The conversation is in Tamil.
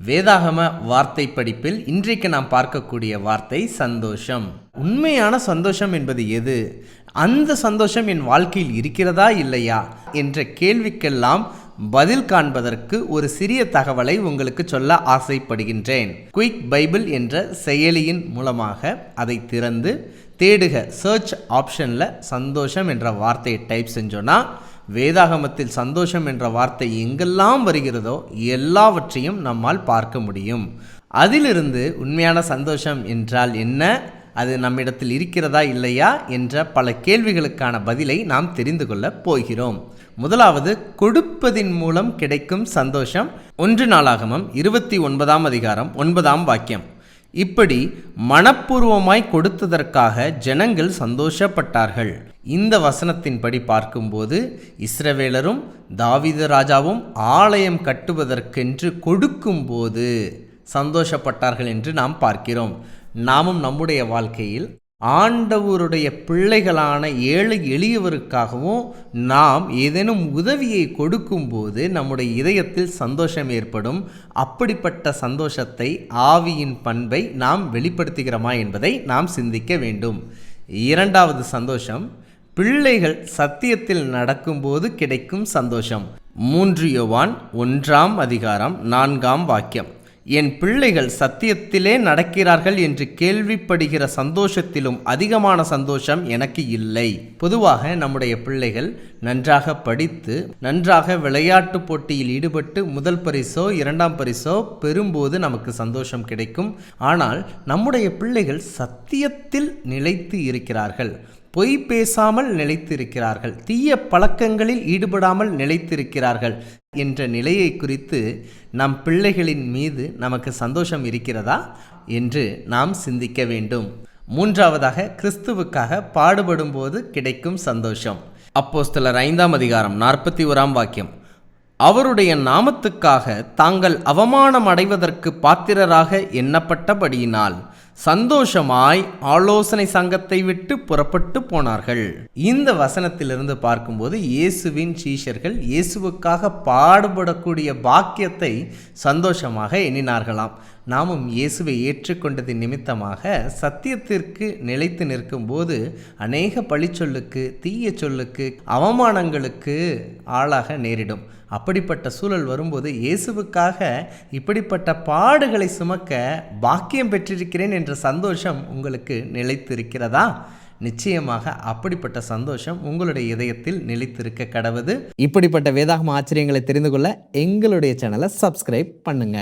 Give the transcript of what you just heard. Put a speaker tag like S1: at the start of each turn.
S1: வேதாகம வார்த்தை படிப்பில் இன்றைக்கு நாம் பார்க்கக்கூடிய வார்த்தை சந்தோஷம். உண்மையான சந்தோஷம் என்பது எது? அந்த சந்தோஷம் என் வாழ்க்கையில் இருக்கிறதா இல்லையா என்ற கேள்விக்கெல்லாம் பதில் காண்பதற்கு ஒரு சிறிய தகவலை உங்களுக்கு சொல்ல ஆசைப்படுகின்றேன். குயிக் பைபிள் என்ற செயலியின் மூலமாக அதை திறந்து தேடுக சர்ச் ஆப்ஷனில் சந்தோஷம் என்ற வார்த்தையை டைப் செஞ்சோன்னா வேதாகமத்தில் சந்தோஷம் என்ற வார்த்தை எங்கெல்லாம் வருகிறதோ எல்லாவற்றையும் நம்மால் பார்க்க முடியும். அதிலிருந்து உண்மையான சந்தோஷம் என்றால் என்ன, அது நம்மிடத்தில் இருக்கிறதா இல்லையா என்ற பல கேள்விகளுக்கான பதிலை நாம் தெரிந்து கொள்ளப் போகிறோம். முதலாவது, கொடுப்பதின் மூலம் கிடைக்கும் சந்தோஷம். 1 நாளாகமம் 29ஆம் அதிகாரம் 9ஆம் வாக்கியம். இப்படி மனப்பூர்வமாய் கொடுத்ததற்காக ஜனங்கள் சந்தோஷப்பட்டார்கள். இந்த வசனத்தின்படி பார்க்கும்போது இஸ்ரவேலரும் தாவீது ராஜாவும் ஆலயம் கட்டுவதற்கென்று கொடுக்கும்போது சந்தோஷப்பட்டார்கள் என்று நாம் பார்க்கிறோம். நாமும் நம்முடைய வாழ்க்கையில் ஆண்டவருடைய பிள்ளைகளான ஏழை எளியவருக்காகவும் நாம் ஏதேனும் உதவியை கொடுக்கும்போது நம்முடைய இதயத்தில் சந்தோஷம் ஏற்படும். அப்படிப்பட்ட சந்தோஷத்தை, ஆவியின் பண்பை நாம் வெளிப்படுத்துகிறோமா என்பதை நாம் சிந்திக்க வேண்டும். இரண்டாவது சந்தோஷம், பிள்ளைகள் சத்தியத்தில் நடக்கும்போது கிடைக்கும் சந்தோஷம். 3 யோவான் 1ஆம் அதிகாரம் 4ஆம் வாக்கியம். என் பிள்ளைகள் சத்தியத்திலே நடக்கிறார்கள் என்று கேள்விப்படுகிற சந்தோஷத்திலும் அதிகமான சந்தோஷம் எனக்கு இல்லை. பொதுவாக நம்முடைய பிள்ளைகள் நன்றாக படித்து நன்றாக விளையாட்டு போட்டியில் ஈடுபட்டு முதல் பரிசோ 2ஆம் பரிசோ பெறும்போது நமக்கு சந்தோஷம் கிடைக்கும். ஆனால் நம்முடைய பிள்ளைகள் சத்தியத்தில் நிலைத்து இருக்கிறார்கள், பொய் பேசாமல் நிலைத்திருக்கிறார்கள், தீய பழக்கங்களில் ஈடுபடாமல் நிலைத்திருக்கிறார்கள் என்ற நிலையை குறித்து நம் பிள்ளைகளின் மீது நமக்கு சந்தோஷம் இருக்கிறதா என்று நாம் சிந்திக்க வேண்டும். மூன்றாவதாக, கிறிஸ்துவுக்காக பாடுபடும் போது கிடைக்கும் சந்தோஷம். அப்போஸ்தலர் 5ஆம் அதிகாரம் 41ஆம் வாக்கியம். அவருடைய நாமத்துக்காக தாங்கள் அவமானம் அடைவதற்கு பாத்திரராக எண்ணப்பட்டபடியினால் சந்தோஷமாய் ஆலோசனை சங்கத்தை விட்டு புறப்பட்டு போனார்கள். இந்த வசனத்திலிருந்து பார்க்கும்போது இயேசுவின் சீஷர்கள் இயேசுவுக்காக பாடுபடக்கூடிய பாக்கியத்தை சந்தோஷமாக எண்ணினார்களாம். நாமும் இயேசுவை ஏற்றுக்கொண்டதின் நிமித்தமாக சத்தியத்திற்கு நிலைத்து நிற்கும்போது அநேக பழிச்சொல்லுக்கு, தீய சொல்லுக்கு, அவமானங்களுக்கு ஆளாக நேரிடும். அப்படிப்பட்ட சூழல் வரும்போது இயேசுவுக்காக இப்படிப்பட்ட பாடுகளை சுமக்க பாக்கியம் பெற்றிருக்கிறேன் என்ற சந்தோஷம் உங்களுக்கு நிலைத்திருக்கிறதா? நிச்சயமாக அப்படிப்பட்ட சந்தோஷம் உங்களுடைய இதயத்தில் நிலைத்திருக்க கடவுது.
S2: இப்படிப்பட்ட வேதாகம ஆச்சரியங்களை தெரிந்து கொள்ள எங்களுடைய சேனலை சப்ஸ்கிரைப் பண்ணுங்க.